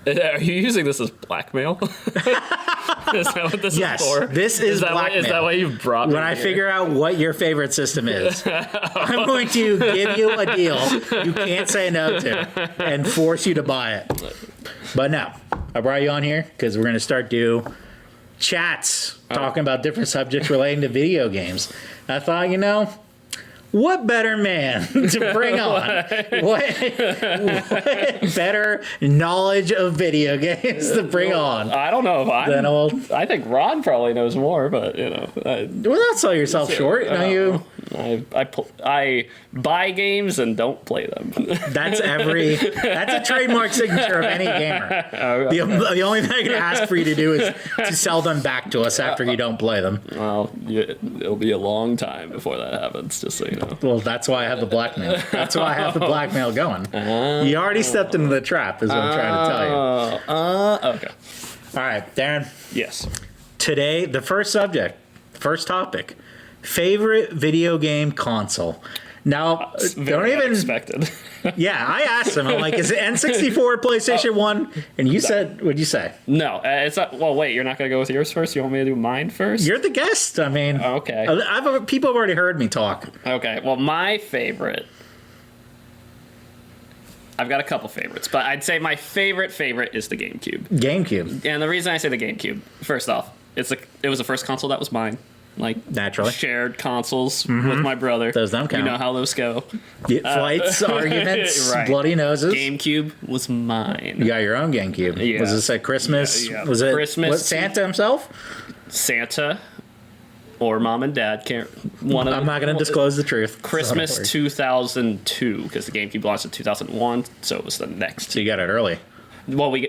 Are you using this as blackmail? Is that what this is for? This is blackmail. Is that why you brought me When I here? figure out what your favorite system is, I'm going to give you a deal you can't say no to and force you to buy it. But no, I brought you on here because we're going to start do chats talking about different subjects relating to video games. I thought, what better man to bring on? What better knowledge of video games to bring on? I don't know if Than old. I think Ron probably knows more, but Well, don't sell yourself short. No, you. I buy games and don't play them. That's a trademark signature of any gamer. The only thing I can ask for you to do is to sell them back to us after you don't play them. Well, it'll be a long time before that happens, just so you know. Well, that's why I have the blackmail. That's why I have the blackmail going. You already stepped into the trap, is what I'm trying to tell you. Okay. All right, Darin. Yes. Today, the first topic, favorite video game console. Now, don't even expected. Yeah, I asked him. I'm like, is it N64, PlayStation 1? And you said, what'd you say? No, it's not. Well, wait, you're not going to go with yours first? You want me to do mine first? You're the guest. I mean, okay. People have already heard me talk. Okay, well, my favorite. I've got a couple favorites, but I'd say my favorite is the GameCube. GameCube. And the reason I say the GameCube, first off, it was the first console that was mine. Like, naturally shared consoles with my brother. Those don't count. You know how those go. Fights, arguments, right. Bloody noses. GameCube was mine. You got your own GameCube. Yeah. Was this at Christmas? Yeah. Was it Christmas? What, Santa himself? Santa or mom and dad can't. I'm not going to disclose the truth. Christmas 2002, because the GameCube launched in 2001, so it was the next. So you got it early. Well, we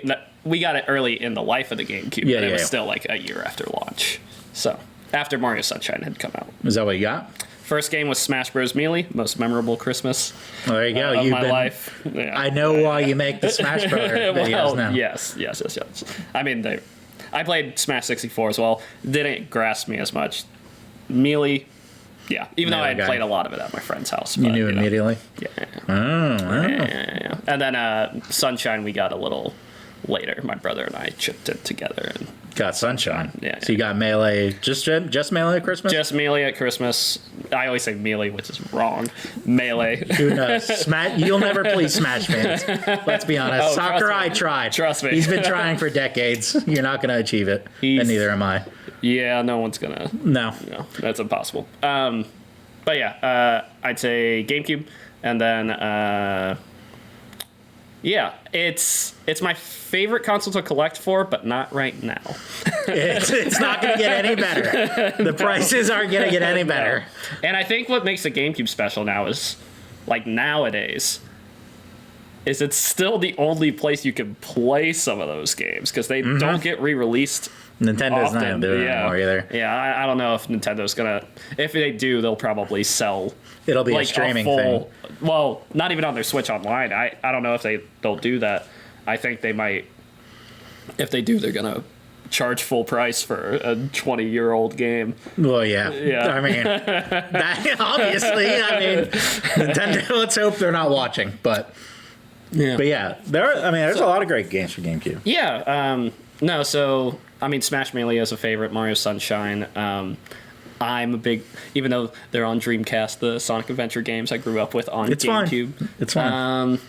got it early in the life of the GameCube, but it was still like a year after launch. So after Mario Sunshine had come out. Is that what you got? First game was Smash Bros. Melee, most memorable Christmas well, there you go. of my life. Yeah. I know why you make the Smash Bros. Videos now. Yes. I mean, I played Smash 64 as well. Didn't grasp me as much. Melee, yeah. Even though I had played a lot of it at my friend's house. You knew immediately? Yeah. Yeah. And then Sunshine we got a little later. My brother and I chipped it together and got Sunshine. Yeah. So you got Melee, just Melee at Christmas? Just Melee at Christmas. I always say Melee, which is wrong. Melee. Who knows? You'll never please Smash fans. Let's be honest. Sakurai tried. Trust me. He's been trying for decades. You're not going to achieve it. And neither am I. Yeah, no one's gonna. No, that's impossible. But yeah, I'd say GameCube, and then yeah, it's my favorite console to collect for, but not right now. it's not going to get any better. The prices aren't going to get any better. No. And I think what makes the GameCube special now is, like nowadays, is it's still the only place you can play some of those games because they don't get re-released. Nintendo's not doing it anymore either. Yeah, I don't know if Nintendo's gonna. If they do, they'll probably sell. It'll be a streaming thing. Well, not even on their Switch Online. I don't know if they'll do that. I think they might. If they do, they're gonna charge full price for a 20-year-old game. Well, yeah. I mean, that, obviously. I mean, Nintendo. Let's hope they're not watching, but yeah, there's a lot of great games for GameCube. Yeah. No, so I mean, Smash Melee is a favorite. Mario Sunshine. I'm a big, even though they're on Dreamcast, the Sonic Adventure games I grew up with on GameCube. It's fine.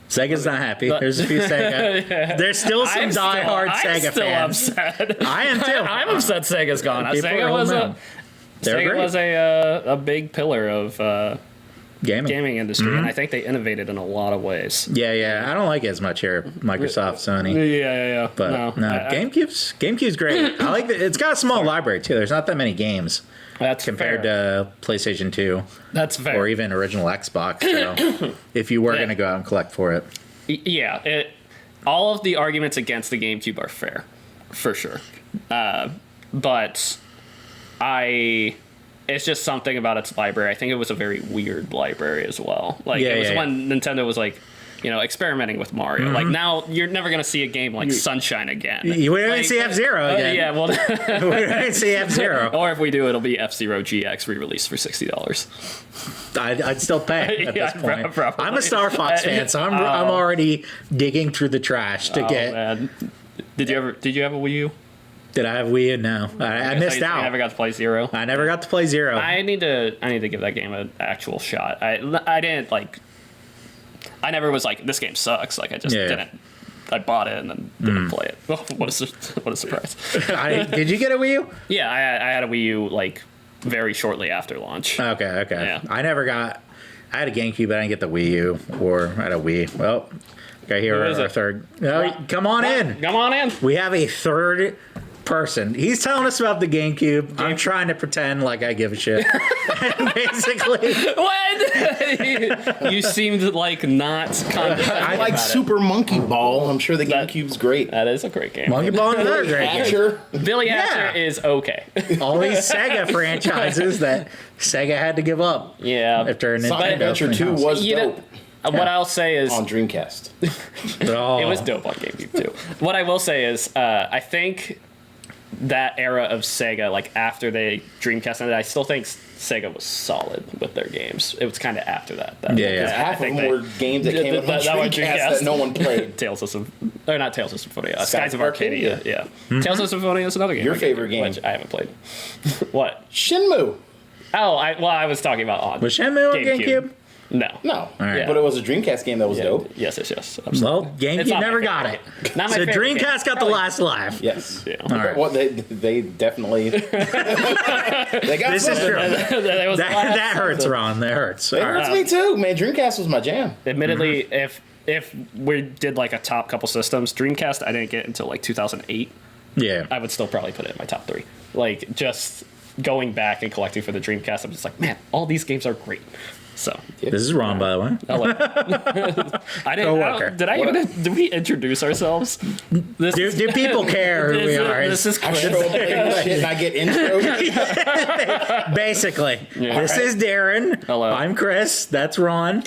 Sega's not happy. There's a few Sega. There's still some diehard Sega fans. Upset. I am too. I'm upset Sega's gone. Sega was a big pillar of gaming industry, and I think they innovated in a lot of ways. Yeah. I don't like it as much here, Microsoft, Sony. Yeah. But no, GameCube's great. I like it. It's got a small library too. There's not that many games. That's compared to PlayStation 2. That's fair. Or even original Xbox. So if you were going to go out and collect for it. Yeah. All of the arguments against the GameCube are fair, for sure. But it's just something about its library. I think it was a very weird library as well. Like, it was when Nintendo was like, experimenting with Mario. Like now, you're never gonna see a game like Sunshine again. You wouldn't see F-Zero again. Yeah, well, We wouldn't see F-Zero. or if we do, it'll be F-Zero GX re-released for $60. I'd still pay at this point. Probably. I'm a Star Fox fan, so I'm already digging through the trash to get. Man. Did you have a Wii U? Did I have Wii U? No, I missed out. I never got to play Zero. I never got to play Zero. I need to give that game an actual shot. I didn't like. I never was like, this game sucks. Like I just didn't. I bought it and then didn't play it. Oh, what a surprise! Did you get a Wii U? Yeah, I had a Wii U like very shortly after launch. Okay. Yeah. I never got. I had a GameCube, but I didn't get the Wii U, or I had a Wii. Well, okay, here our third. No, come on in. Come on in. We have a third person. He's telling us about the GameCube. I'm trying to pretend like I give a shit. Basically, what? You seemed like not. I like Super Monkey Ball. I'm sure the GameCube's great. That is a great game. Monkey Ball is another great game. Hatcher. Billy Hatcher is okay. All these Sega franchises that Sega had to give up. Yeah. After Sonic Nintendo. Adventure 2 was dope What I'll say is on Dreamcast. Oh. it was dope on GameCube too. What I will say is I think that era of Sega, like after they Dreamcast ended, I still think Sega was solid with their games. It was kind of after that. Yeah. Half of them were games that came out on Dreamcast that no one played. Tales of not Tales of Symphonia. Skies of Arcadia. Arcadia. Yeah. Tales of Symphonia is another game. Your favorite game. Which I haven't played. What? Shenmue. Oh, I was talking about on Was Shenmue on GameCube? No. No. right. But it was a Dreamcast game that was dope. Yes. Absolutely. Well, It's GameCube not my never favorite got it. game. Not my So favorite game. Dreamcast got the last life. Yes. Yeah. All right. Well, they definitely they got This is something. true. That was That hurts, Ron. That hurts. It All right. hurts me too, man. Dreamcast was my jam. Admittedly, if we did like a top couple systems, Dreamcast I didn't get until like 2008. Yeah. I would still probably put it in my top 3. Like just going back and collecting for the Dreamcast, I'm just like, man, all these games are great. So This is Ron, by the way. Coworker. Did we introduce ourselves? Do people care who we are? This is I Chris. show up playing this shit and I get intro. Basically. This is Darin. Hello. I'm Chris. That's Ron.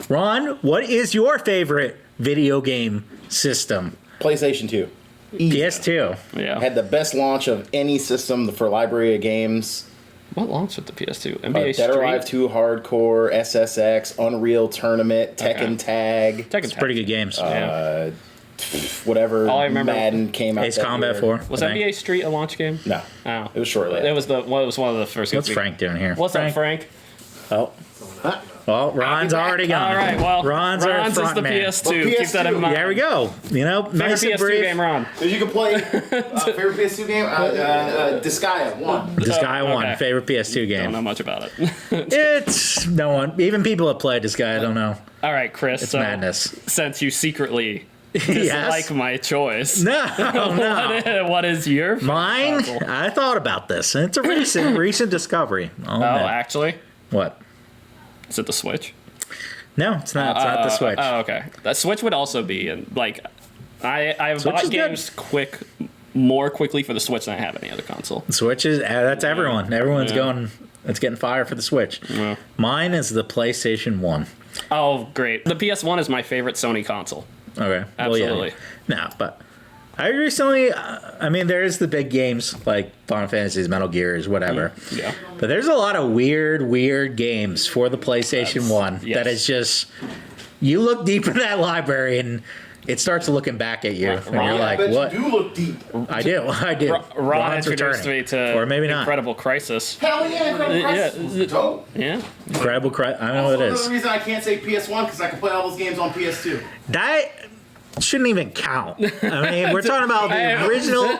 Ron, what is your favorite video game system? PlayStation 2 PS2. Yeah. had the best launch of any system for library of games. What launched with the PS2? NBA Dead or Street? Alive 2 Hardcore, SSX, Unreal Tournament, Tekken Tag, Tekken Pretty good games. whatever All I remember- Madden came out. Ace that Combat year. 4. Was NBA Street a launch game? No, Oh. it was shortly. It was one of the first games. What's Frank doing here? What's up, Frank? Oh. Well, Ron's already gone. All right, well, Ron's our is front the man. PS2. Well, Keep that in PS2. mind. There we go. You know, Favorite nice and PS2 brief. game, Ron. You can play favorite PS2 game. Disgaea 1. This guy won. Okay. Favorite PS2 Don't know game. much about it. It's no one. Even people that played this guy, I don't know. All right, Chris. It's so madness. since you secretly dislike my choice, No, no. what is your Mine. console? I thought about this, and it's a recent discovery. Oh, actually, What? is it the Switch? No, it's not. It's not the Switch. Oh, okay. The Switch would also be, and like, I've Switch bought is good. games more quickly for the Switch than I have any other console. The Switch is. That's everyone. Everyone's going. It's getting fire for the Switch. Yeah. Mine is the PlayStation 1. Oh, great. The PS1 is my favorite Sony console. Okay. Absolutely. No, but I recently. I mean, there's the big games like Final Fantasies, Metal Gears, whatever. Yeah. But there's a lot of weird games for the PlayStation 1 yes. that is just. You look deep in that library and it starts looking back at you, and you're Ron, like, I bet "What?" you do look deep. I do. Ron Ron's introduced returning. me to Or maybe not. Incredible Crisis. Hell yeah, Incredible Crisis was dope. Yeah. Incredible Cry. I don't know what it Another is. reason I can't say PS1 because I can play all those games on PS2. That shouldn't even count. I mean, we're talking about the original.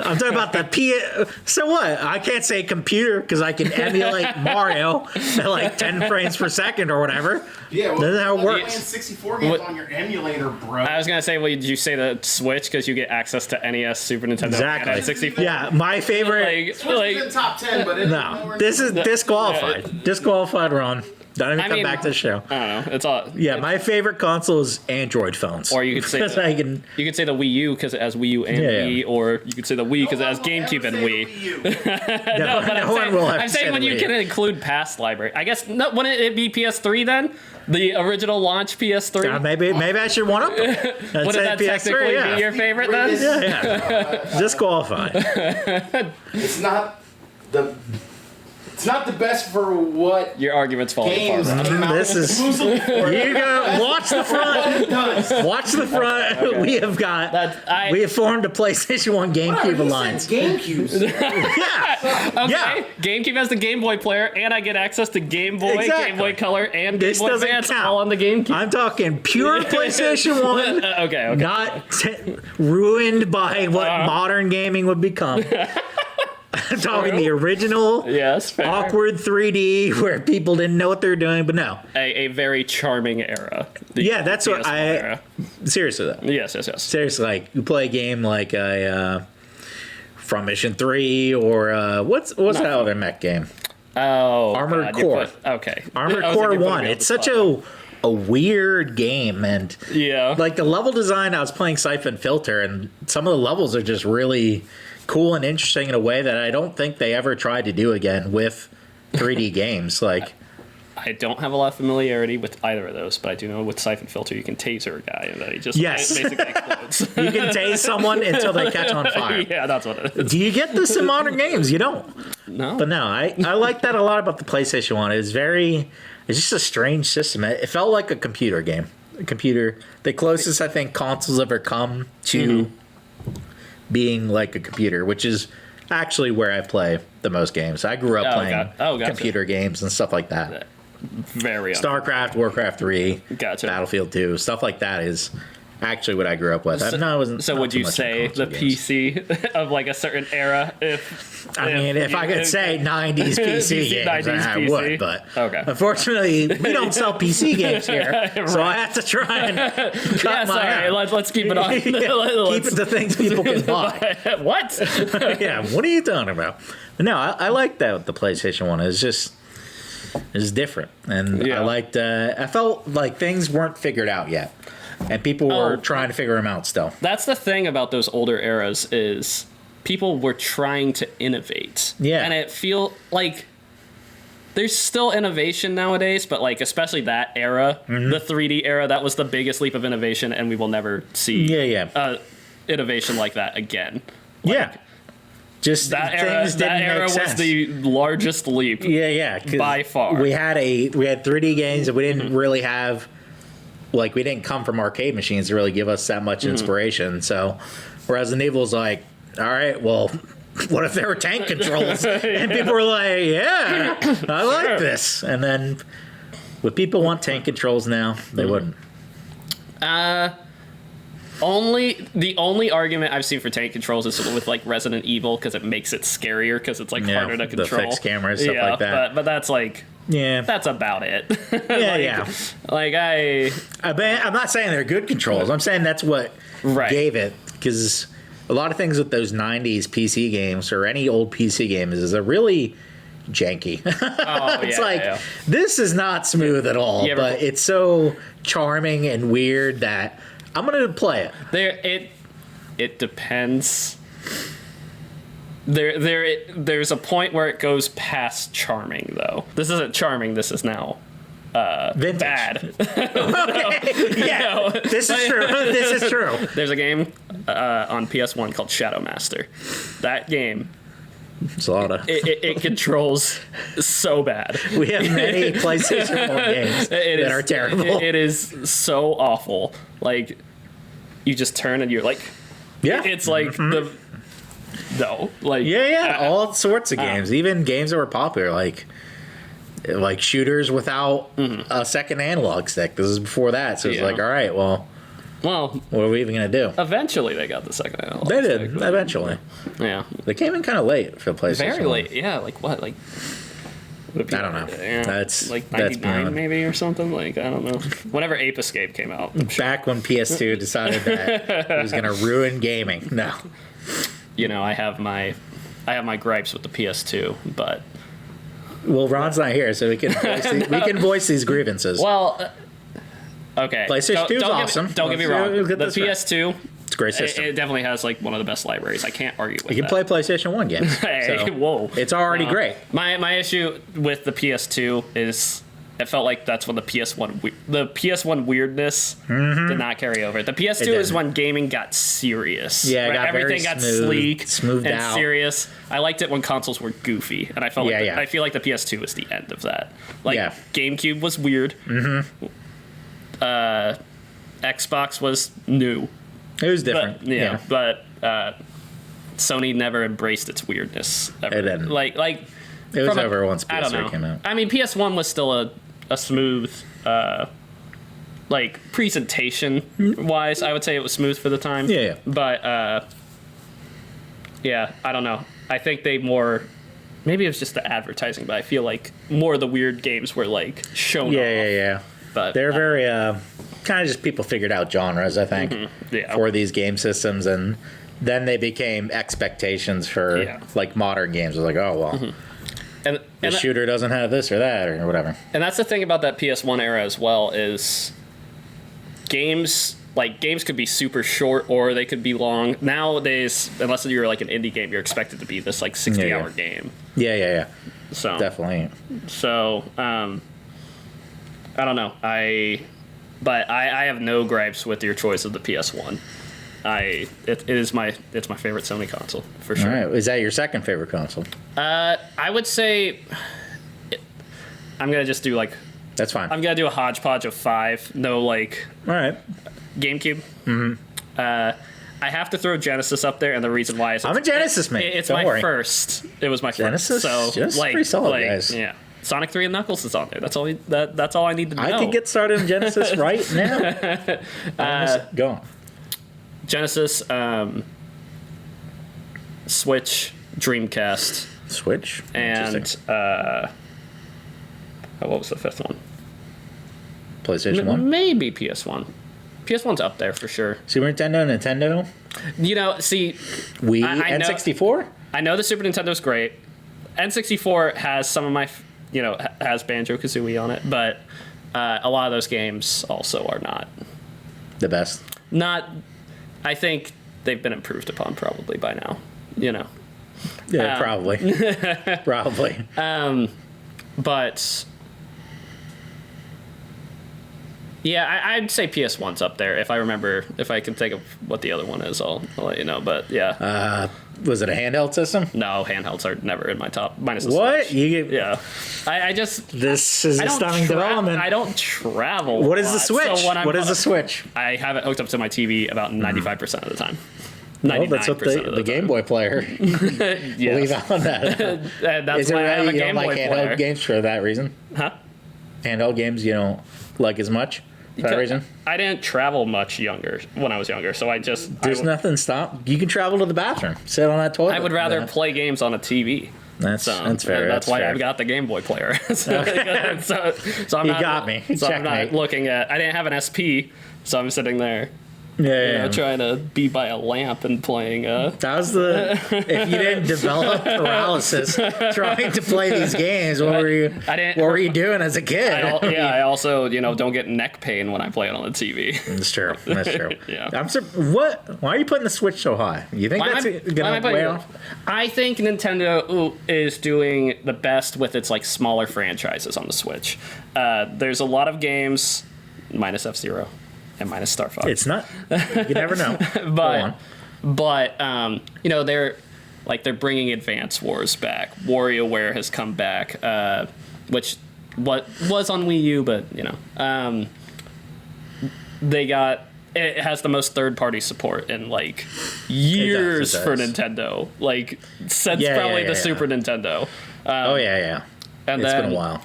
I'm talking about the So what? I can't say computer because I can emulate Mario at like 10 frames per second or whatever. Yeah, well, That's how it you're works. playing 64 games What- on your emulator, bro. I was gonna say, well, did you say the Switch because you get access to NES, Super Nintendo, Exactly. and 64? Yeah, my favorite. Like, Switch is in top 10, but it's No, this is disqualified. Disqualified, Ron. Don't even I come mean, back to the show. I don't know. It's all. Yeah, my favorite console is Android phones. Or you could say because the, I can. you could say the Wii U because it has Wii U and Yeah, Wii, yeah. or you could say the Wii because it has GameCube and Wii. No, But no one will have I'm to say saying when the you Wii can U. include past library. I guess no, wouldn't it be PS3 then? The original launch PS3. Maybe I should one up them. Wouldn't that technically yeah. be your favorite then? Yeah. Disqualified. It's not the. It's not the best for what Your argument's falling games apart. came out This is- exclusively for. You go watch the front. Watch the front. Okay. We have got. I- We have formed a PlayStation 1 GameCube alliance. GameCubes. Yeah. Okay. Yeah. GameCube has the Game Boy player, and I get access to Game Boy, Exactly. Game Boy Color, and Game This Boy doesn't Advance count. all on the GameCube. I'm talking pure PlayStation 1. Okay. Not ruined by what modern gaming would become. I'm talking the original Yes. Fair. awkward 3D where people didn't know what they were doing, but no. A very charming era. The Yeah, that's what PS1 I era. seriously though. Yes. Seriously, like you play a game like a From Mission 3 or what's that other mech game? Oh, Armored God, you Core. Okay. Armored I was Core like, you're putting 1. me on It's the such spot. a weird game, and Yeah. like the level design, I was playing Siphon Filter, and some of the levels are just really cool and interesting in a way that I don't think they ever tried to do again with 3D games. Like, I don't have a lot of familiarity with either of those, but I do know with Siphon Filter you can taser a guy and that he just Yes. basically explodes. you can tase someone until they catch on fire. Yeah, that's what it is. Do you get this in modern games? You don't. No. But no, I like that a lot about the PlayStation 1. It's just a strange system. It felt like a computer game. The closest I think consoles ever come to being like a computer, which is actually where I play the most games. I grew up playing gotcha. computer games and stuff like that. Very StarCraft, Warcraft 3, Gotcha. Battlefield 2, stuff like that is actually what I grew up with. I wasn't So not would too you much say into the console games. PC of like a certain era? If I could say 90s PC games, 90s I PC. would, but Okay. unfortunately, we don't sell PC games here, so I have to try and cut Yeah, mine sorry. out. Let's keep it on. Keep it to things people can buy. What? Yeah, what are you talking about? But no, I like that with the PlayStation 1. It's different, and Yeah. I liked. I felt like things weren't figured out yet, and people were trying to figure them out still. That's the thing about those older eras is people were trying to innovate. Yeah. And it feel like there's still innovation nowadays, but like especially that era, Mm-hmm. the 3D era, that was the biggest leap of innovation, and we will never see Yeah. innovation like that again. Yeah, just That things era, didn't that era make was sense. the largest leap. Yeah, 'cause By far. we had 3D games that we didn't really have. Like, we didn't come from arcade machines to really give us that much inspiration. So, whereas the Evil's like, all right, well, what if there were tank controls? And people were like, yeah, I like this. And then, would people want tank controls now? They wouldn't. The only argument I've seen for tank controls is with like Resident Evil because it makes it scarier because it's like Yeah, harder to the control. fixed cameras, stuff like that. But that's like Yeah. that's about it. Yeah, Like- yeah. Like I'm not saying they're good controls. I'm saying that's what Right. gave it. Because a lot of things with those 90s PC games or any old PC games is they're really janky. It's this is not smooth at all, You ever- but it's so charming and weird that I'm going to play it. It depends. There's a point where it goes past charming though. This isn't charming. This is now Vintage. bad. Yeah, No. this is true. This is true. There's a game on PS1 called Shadow Master. That game It's a lot of. it controls so bad. We have many PlayStation 4 games that are terrible. It is so awful. Like you just turn and you're like, Yeah. it's like the no, like Yeah, all sorts of games, even games that were popular, like shooters without a second analog stick. This is before that, so it's Yeah. like, all right, well, Well, what are we even gonna do? eventually they got the second analog. They did stick, but- eventually. Yeah, They came in kind of late for the PlayStation. very 1. late. Yeah, like what? Like I don't know. Yeah, That's like that's 99 beyond. maybe or something. Like I don't know. Whenever Ape Escape came out, I'm sure, Back when PS2 decided that it was gonna ruin gaming. No, you know, I have my gripes with the PS2, but Well, Ron's not here, so we can voice these grievances. Well, okay. PlayStation 2 is awesome. Don't get me wrong. The PS2, it's a great system. it definitely has like one of the best libraries. I can't argue with You can play PlayStation 1 games. Hey, so whoa. It's already great. My issue with the PS2 is it felt like that's when the PS1 weirdness did not carry over. The PS2 is when gaming got serious. Yeah, right? got Everything very got smooth, sleek smoothed and out. serious. I liked it when consoles were goofy, and I felt I feel like the PS2 was the end of that. Like GameCube was weird. Xbox was new. It was different. But Sony never embraced its weirdness. Ever. It didn't. Like it was over once PS3 came out. I mean, PS1 was still a smooth, like presentation wise. I would say it was smooth for the time. Yeah. But yeah, I don't know. I think they more. Maybe it was just the advertising, but I feel like more of the weird games were like shown off. Yeah. But they're very kind of just people figured out genres, I think, for these game systems, and then they became expectations for like modern games. It was like, oh well, and the shooter doesn't have this or that or whatever. And that's the thing about that PS1 era as well is games could be super short or they could be long. Nowadays, unless you're like an indie game, you're expected to be this like 60-hour game. Yeah. So definitely. So I don't know. I have no gripes with your choice of the PS1. It's my favorite Sony console for sure. All right, is that your second favorite console? I would say I'm gonna just do like that's fine. I'm gonna do a hodgepodge of 5. No like. All right. GameCube. I have to throw Genesis up there, and the reason why is I'm a Genesis man. It's Don't my worry. first. It was my Genesis, first. So just pretty solid, guys. Yeah. Sonic 3 and Knuckles is on there. That's all. That's all I need to know. I could get started in Genesis right now. Go on. Genesis, Switch, Dreamcast, Switch, and what was the 5th one? PlayStation 1? Maybe PS1. PS1's up there for sure. Super Nintendo? You know, see... Wii? N64? I know the Super Nintendo's great. N64 has some of my... has Banjo-Kazooie on it, but a lot of those games also are not... The best? Not... I think they've been improved upon probably by now, Yeah, probably. Probably. But... Yeah, I'd say PS1's up there. If I remember, if I can think of what the other one is, I'll let you know. But yeah. Was it a handheld system? No, handhelds are never in my top. Minus the what? Switch. I just. This is a stunning development. I don't travel. What is the Switch? So what is the Switch? I have it hooked up to my TV about 95% of the time. Well, that's what the Game Boy player. Believe on that. That's why I have a Game Boy player. Handheld games for that reason? Huh? Handheld games you don't like as much? For that reason? I didn't travel much when I was younger, so There's nothing stop. You can travel to the bathroom, sit on that toilet. I would rather play games on a TV. That's fair. That's why fair. I've got the Game Boy player. so I'm you not, got me. So I'm not looking at. I didn't have an SP, so I'm sitting there. Trying to be by a lamp and playing. That was if you didn't develop paralysis trying to play these games, what were you doing as a kid? I also don't get neck pain when I play it on the TV. That's true. Yeah. Why are you putting the Switch so high? You think that's gonna weigh off? I think Nintendo is doing the best with its like smaller franchises on the Switch. There's a lot of games, minus F-Zero. And minus Star Fox. It's not. You never know. but they're bringing Advance Wars back. WarioWare has come back, which was on Wii U, but it has the most third-party support in like years for Nintendo, like since probably the Super Nintendo. And it's been a while.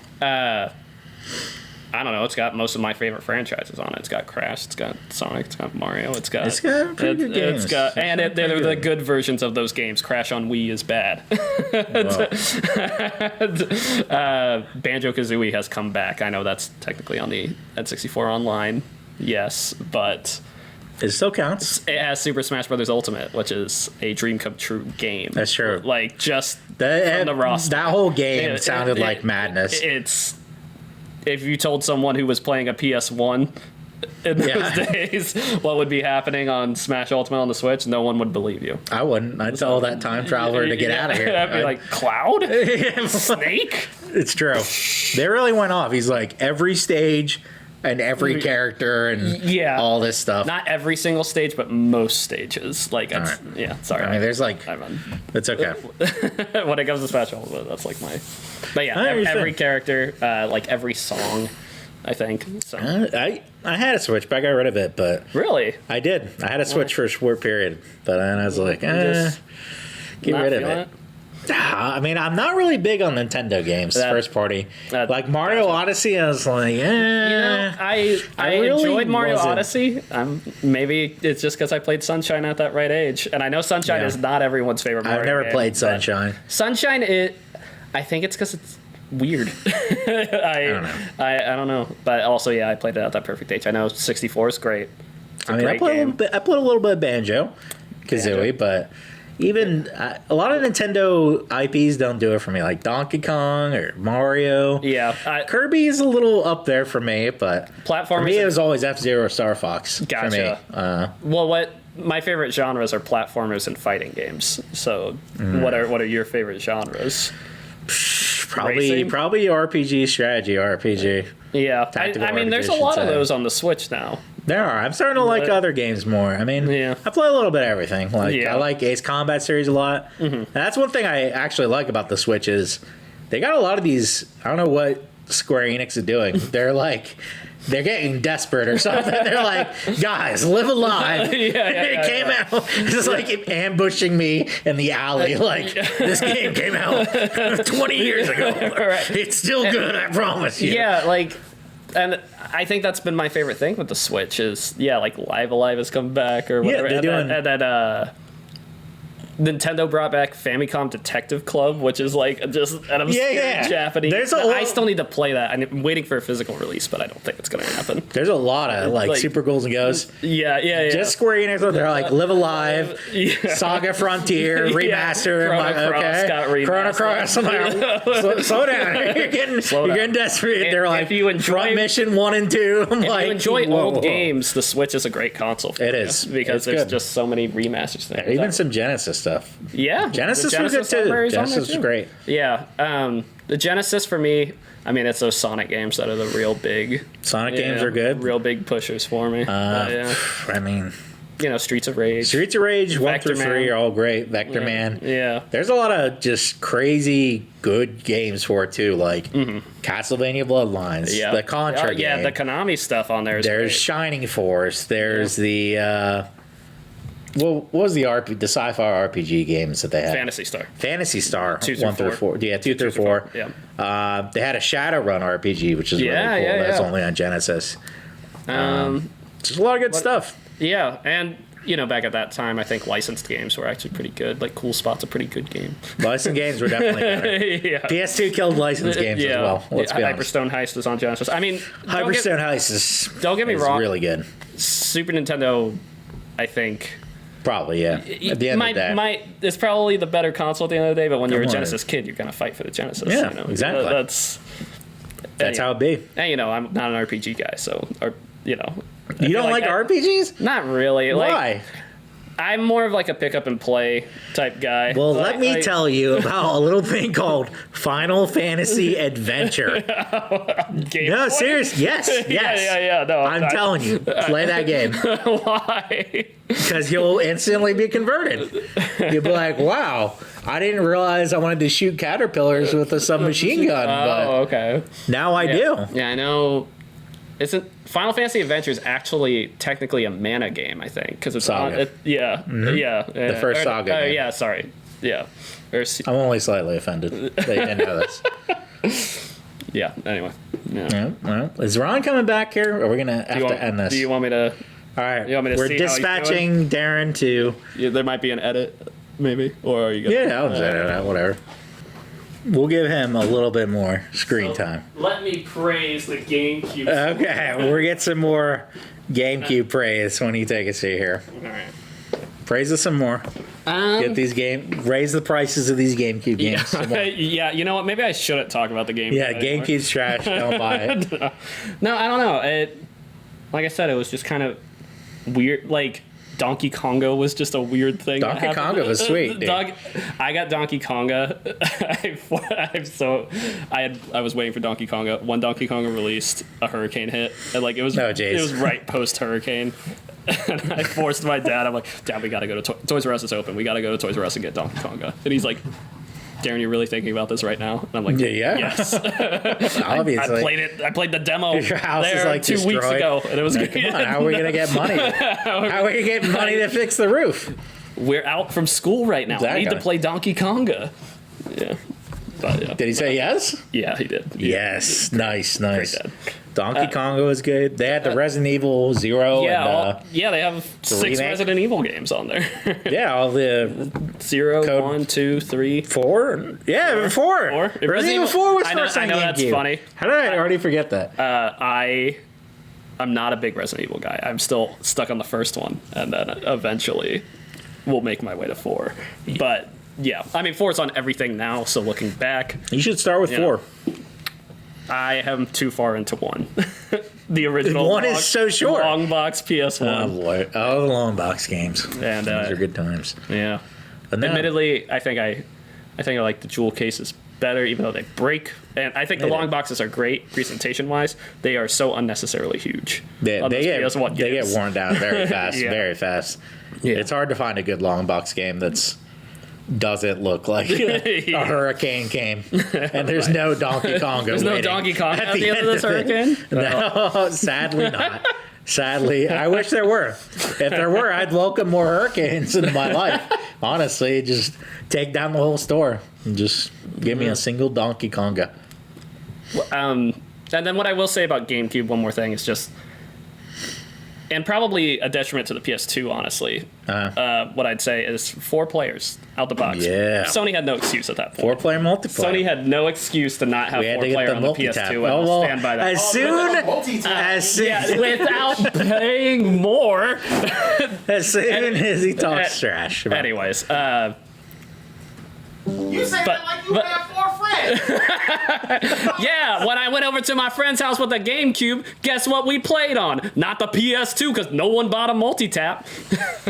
I don't know. It's got most of my favorite franchises on it. It's got Crash. It's got Sonic. It's got Mario. It's got pretty good games. They're the good versions of those games. Crash on Wii is bad. Banjo-Kazooie has come back. I know that's technically on the N64 Online. Yes, but it still counts. It has Super Smash Bros. Ultimate, which is a dream come true game. That's true. Like just from the roster. That whole game sounded like madness. It's if you told someone who was playing a PS1 in those days what would be happening on Smash Ultimate on the Switch, no one would believe you. I wouldn't. I'd tell that time traveler to get out of here. I'd be like, Cloud? Snake? It's true. They really went off. He's like, every stage and every character and all this stuff. Not every single stage, but most stages. Like, Right. yeah, sorry. I mean, there's like, it's okay. When it comes to Smash Ultimate, that's like my... But yeah, I every character, like every song, I think. So. I had a Switch, but I got rid of it. But Really? I did. I had a Switch for a short period, but then I was like, Just get not rid of feeling it. I mean, I'm not really big on Nintendo games, first party. Like Mario Odyssey, I was like, You know, I really enjoyed Mario wasn't. Odyssey. Maybe it's just because I played Sunshine at that right age, and I know Sunshine is not everyone's favorite Mario I've never game, played but Sunshine. Sunshine, I think it's because it's weird. I don't know. I don't know, but also I played it at that perfect age. I know 64 is great. It's a I mean, I great played game. a little bit of Banjo Kazooie, but even a lot of Nintendo IPs don't do it for me, like Donkey Kong or Mario. Yeah, Kirby's a little up there for me, but platformers. for me, it was always F-Zero or Star Fox. Gotcha. For me. Well, my favorite genres are platformers and fighting games. So, what are your favorite genres? Probably RPG, strategy RPG. Yeah, Tactical I mean, there's a RPG, lot of should say. those on the Switch now. There are. I'm starting to like other games more. I mean, I play a little bit of everything. Like I like Ace Combat series a lot. And that's one thing I actually like about the Switch is they got a lot of these. I don't know what Square Enix is doing. They're getting desperate or something. They're like, guys, live alive. It came out. It's like ambushing me in the alley. Like, this game came out 20 years ago. Right. It's still good, I promise you. Yeah, like, and I think that's been my favorite thing with the Switch is, like Live Alive has come back or whatever. they're doing... And then Nintendo brought back Famicom Detective Club, which is like just an obscure Japanese. I still need to play that. I'm waiting for a physical release, but I don't think it's going to happen. There's a lot of like Super Ghouls and Ghosts. Yeah. Just Square Enix, they're like Live Alive, Saga Frontier, Remaster. Chrono I'm like, Cross got remastered. Chrono Cross. I'm like, slow down. You're getting desperate. They're like, if you enjoy Front Mission 1 and 2. I'm if like, you enjoy whoa. old games, the Switch is a great console for It you is. because It's there's good. just so many remasters. Even some Genesis stuff. Yeah, Genesis the was good too. library is on Genesis there, was too. great. Yeah, the Genesis for me, I mean, it's those Sonic games that are the real big. Sonic games are good. Real big pushers for me. I mean, Streets of Rage. Streets of Rage 1 through Vector 3 Man. are all great. Vector Man. Yeah. There's a lot of just crazy good games for it too, like Castlevania Bloodlines, Yeah. the Contra game. Yeah, the Konami stuff on there is There's great. Shining Force. There's the what was the sci-fi RPG games that they had? Fantasy Star 2 1 through through 4. 4. Yeah, 2 through 4. Yeah. They had a Shadowrun RPG, which is really cool. That's only on Genesis. Just a lot of good stuff. Yeah, and back at that time, I think licensed games were actually pretty good. Like Cool Spot's a pretty good game. Licensed games were definitely better. PS2 killed licensed games as well. Let's be honest. Hyperstone Heist is on Genesis. I mean, Hyperstone Heist is don't get me wrong, really good. Super Nintendo, I think. Probably, yeah. At the end of the day. It's probably the better console at the end of the day, but when you're a Genesis kid, you're going to fight for the Genesis. Yeah, exactly. That's how it be. And, I'm not an RPG guy, so, You don't like RPGs? Not really. Why? I'm more of like a pick up and play type guy. Well, let me tell you about a little thing called Final Fantasy Adventure. No, seriously. Yes. Yeah. No, I'm telling you, play that game. Why? Because you'll instantly be converted. You'll be like, wow, I didn't realize I wanted to shoot caterpillars with a submachine gun. But Okay. now I do. Yeah, I know. Isn't Final Fantasy Adventure is actually technically a mana game, I think, because it's Saga. The first Saga game. Yeah, sorry. Yeah. I'm only slightly offended that you didn't know this. Yeah, anyway. Yeah. Yeah, well, is Ron coming back here? Or are we going to have to end this? Do you want me to... All right. You want me to We're see how he's dispatching Darin to... Yeah, there might be an edit, maybe? Or are you going Yeah, I'll just edit that, whatever. We'll give him a little bit more screen time. Let me praise the GameCube. Okay, we'll get some more GameCube praise when you take a seat here. All right. Praise us some more. Get these raise the prices of these GameCube games. some more. Yeah, you know what? Maybe I shouldn't talk about the game. Yeah, anymore. GameCube's trash. Don't buy it. No, I don't know. Like I said, it was just kind of weird. Like Donkey Konga was just a weird thing. Donkey Konga was sweet. Dude. I got Donkey Konga. I was waiting for Donkey Konga. When Donkey Konga released, a hurricane hit, and like it was right post hurricane. And I forced my dad. I'm like, Dad, we gotta go to Toys R Us is open. We gotta go to Toys R Us and get Donkey Konga. And he's like, Darin, you're really thinking about this right now? And I'm like, yeah. Yes. Obviously. I played the demo Your house there is like 2 weeks destroyed. ago, and it was Like, come on, how are we gonna get money? How are we getting money to fix the roof? We're out from school right now. Exactly. I need to play Donkey Konga. Yeah. But, yeah. Did he say yes? Yeah, he did. Yes. Nice. Great dad. Donkey Konga was good. They had the Resident Evil 0 Yeah, and they have 6 remake? Resident Evil games on there. all the 0, Code 1, 2, 3. 4. Yeah, 4. Four? Resident Evil 4 was I know- first on I know that's GameCube. funny. How did I already forget that? I'm not a big Resident Evil guy. I'm still stuck on the first one, and then eventually we'll make my way to 4. But yeah, I mean 4's on everything now. So looking back, You should start with 4. I am too far into 1. The original 1 is so short. long box PS1. Oh boy! Oh, the long box games. And Those are good times. yeah. But no, Admittedly, I think I like the jewel cases better, even though they break. And I think the They long do. boxes are great presentation wise. They are so unnecessarily huge. they on those get PS1 they get games. worn down very fast. Yeah. Very fast. Yeah. It's hard to find a good long box game doesn't look like a hurricane came, and there's no Donkey Konga. There's no waiting Donkey Kong at the end of this it. hurricane. No, sadly not. Sadly, I wish there were. If there were, I'd welcome more hurricanes into my life. Honestly, just take down the whole store and just give me a single Donkey Konga. And then what I will say about GameCube, one more thing, is just, and probably a detriment to the PS2, honestly. What I'd say is 4 players out the box. Yeah. Sony had no excuse at that point. 4-player multiplayer. Sony had no excuse to not have we had 4 to get player the on the multi-tap. PS2, and I'll stand by that. As soon Yeah, without paying more. as soon as he talks trash. about- Anyways, You say But- that like you but- have 4 friends. yeah, when I went over to my friend's house with a GameCube, guess what we played on? Not the PS2, because no one bought a multi-tap.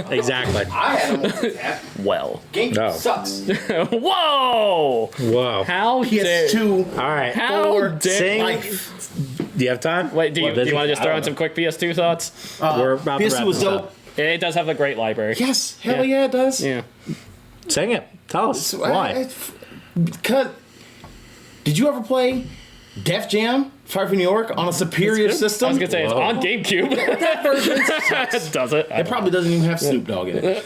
Exactly. I had a multi-tap. Well. GameCube No. sucks. Whoa! Whoa. How dare... PS2 All right. How for dare... Sing. life. Do you have time? Wait, do you What, busy? want to just I throw don't in some quick PS2 thoughts? We're about to PS2 wrap was this dope. up. It does have a great library. Yes, hell yeah, it does. Yeah. Sing it. Tell us why. Because did you ever play Def Jam, Fire from New York on a superior system? I was going to say, it's Whoa. on GameCube. that version sucks. Does it? It probably doesn't even have Snoop Dogg in it.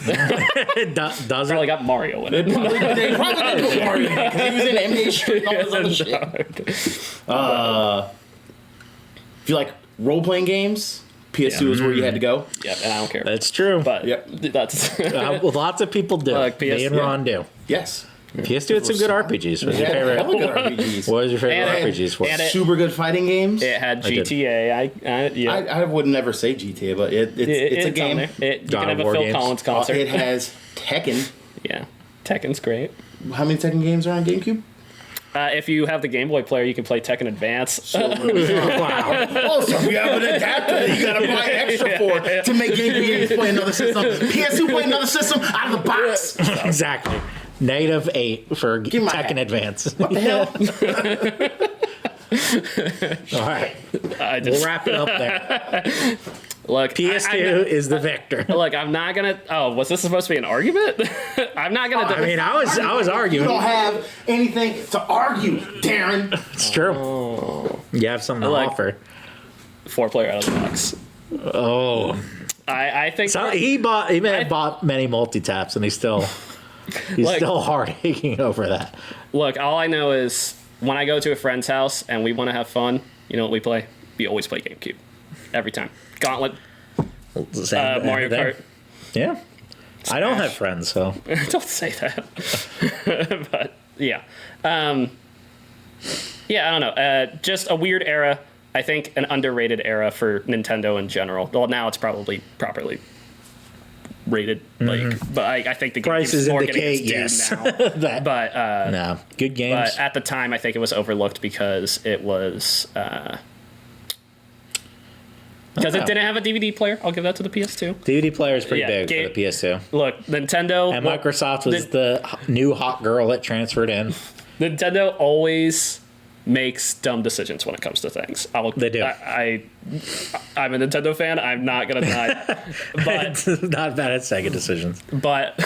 It does probably it? got Mario in it. They probably didn't put Mario in it because he was in NBA Street and all this other shit. If you like role-playing games, PS2 is where you had to go. Yeah, and I don't care. That's true. But Yep. that's... Well, lots of people do. Like Me and yeah. Ron do. Yes. PS2 had some good RPGs. What was your Yeah, favorite? hella good RPGs. What was your favorite And- RPGs? For? and it- Super good fighting games. It had I did. GTA. Yeah. I would never say GTA, but it's a on game. there. You God can have of a War Phil games. Collins concert. It has Tekken. Yeah. Tekken's great. How many Tekken games are on GameCube? If you have the Game Boy player, you can play Tekken Advance. Wow. Oh, so if you have an adapter that you gotta buy extra for to make GameCube games play another system. PS2 play another system out of the box. Exactly. -8 for Give me my Tekken hat. Advance. What the hell? All right. I We'll just wrap it up there. look. PS2 is the victor. Look, I'm not gonna. Oh, was this supposed to be an argument? I'm not gonna. I mean, I was You arguing. don't have anything to argue, Darin. It's true. You have something to Like- offer. 4-player out of the box. Oh. I think. So he may have bought many multi-taps, and he's still hard aching over that. Look, all I know is when I go to a friend's house and we want to have fun, you know what we play? We always play GameCube. Every time. Gauntlet, Mario Kart. Yeah. I don't have friends, so. Don't say that. But yeah. Yeah, I don't know. Just a weird era. I think an underrated era for Nintendo in general. Well, now it's probably properly rated. Like, but I think the game Prices is more getting indicate its due yes. now. But No, good games. but at the time, I think it was overlooked because it was because it didn't have a DVD player. I'll give that to the PS2. DVD player is pretty Yeah, big for the PS2. Look, Nintendo And Microsoft was the new hot girl that transferred in. Nintendo always makes dumb decisions when it comes to things. They do. I'm a Nintendo fan. I'm not gonna deny that. But It's not bad at Sega decisions. but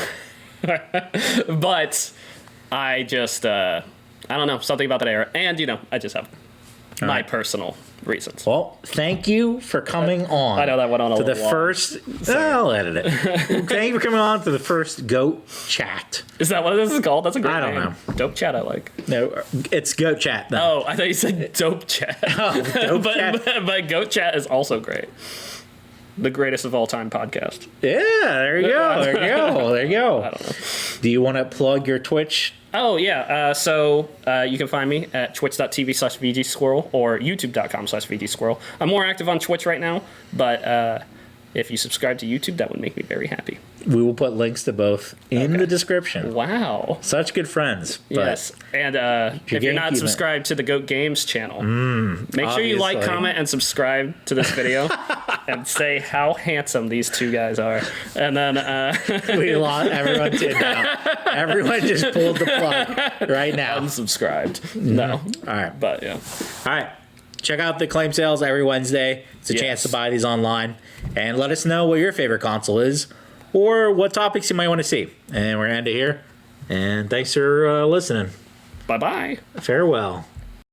I just I don't know, something about that era, and I just have my personal reasons. Well, thank you for coming on. I know that went on a to the little long. first. I'll edit it. Thank you for coming on to the first Goat Chat. Is that what this is called? That's a great I don't name. know. Dope chat, I like. No, it's Goat Chat. Though. Oh, I thought you said dope chat. Oh, Dope Chat. But Goat Chat is also great. The greatest of all time podcast. Yeah, there you go. There you go. There you go. I don't know. Do you want to plug your Twitch? Oh, yeah. So you can find me at twitch.tv/vgsquirrel or youtube.com/vgsquirrel. I'm more active on Twitch right now, but if you subscribe to YouTube, that would make me very happy. We will put links to both in the description. Wow. Such good friends. But Yes. And if you're not gamekeeping. subscribed to the Goat Games channel, make sure you like, obviously. comment, and subscribe to this video and say how handsome these two guys are. And then we lost. Everyone did now. Everyone just pulled the plug right now. unsubscribed. No. All right. But yeah. All right. Check out the claim sales every Wednesday. It's a chance to buy these online. And let us know what your favorite console is or what topics you might want to see. And we're going to end it here. And thanks for listening. Bye-bye. Farewell.